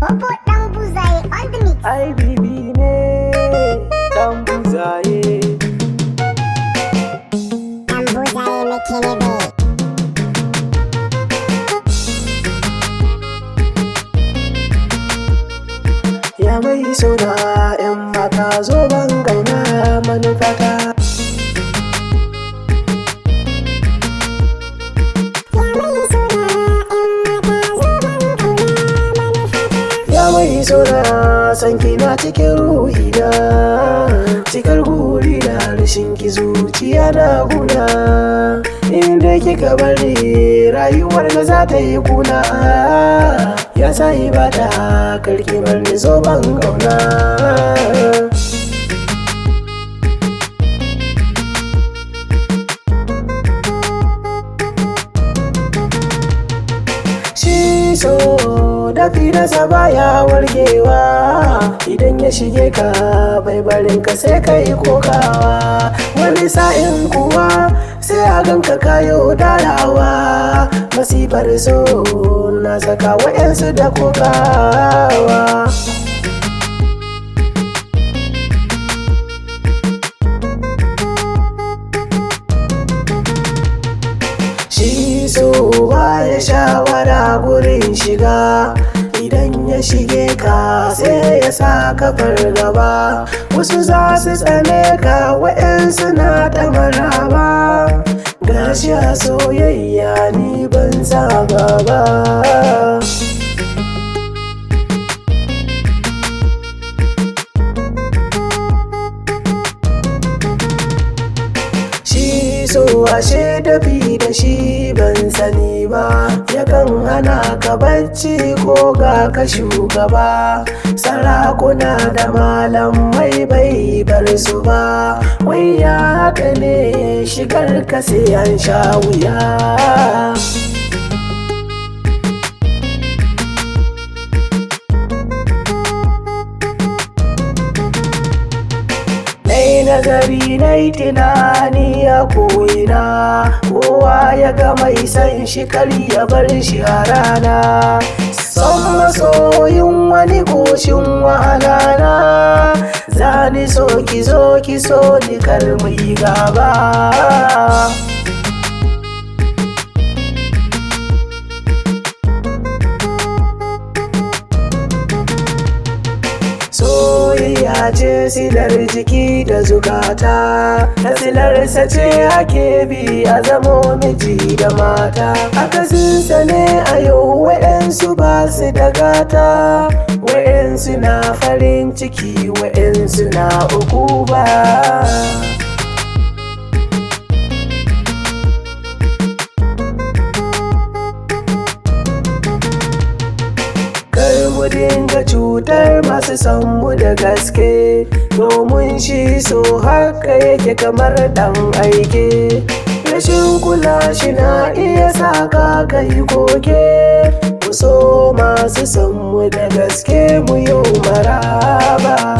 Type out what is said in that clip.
Bobo ɗan buzaye on the mix. Ai bibi ne ɗan buzaye. Ɗan buzaye mai kelebe. Ya mai suna 'yan mata zo ban gauna manufata. Ya mai suna sanki na cikin ruhina, cikar guri na rashin ki zuciya na guna. Inda kika bari rayuwar da za ta yi kuna, ya sa ibada karki bar ni zo ban gauna. Shi so dafi nasa baya wargewa, idan ya shige ka bai barin ka sai ka yi kokawa. Wani sa'in kuwa sai a ganka kayo darawa, masifar so na saka wa'yansu da kokawa. Shi so baya shawara gurin shiga, idan ya shige ka sai ya sa ka fargaba. Wasu za su tsane ka wa'yansu na ta maraba, gashi a soyayya ni ban saba ba. So ashe dafi da shi ban sani ba, yakan hana ka bacci ko ga ka shugaba. Sarakuna da malamai bai bar su ba, wai ya haka ne shigar ka sai an sha wuya. Nazari na yi tunani a ko'ina, kowa ya ga mai san shi kar ya bar shi a rana. Son masoyin wani koshin wahala na, zani so ki zo ki so ni kar mu yi gaba. Soyayya ce silar jiki da zukata, da silarsa ce ake bi a zamo miji da mata. Akasinsa ne a yau wa'yansu ba su da gata, wa'yansu na farin ciki wa'yansu na ukuba. Mu dinga cutar masu san mu da gaske, domin shi so haka yake kamar dan aike. Rashin kula shi na iya sa ka kai koke, mu so masu san mu da gaske mu yau maraba.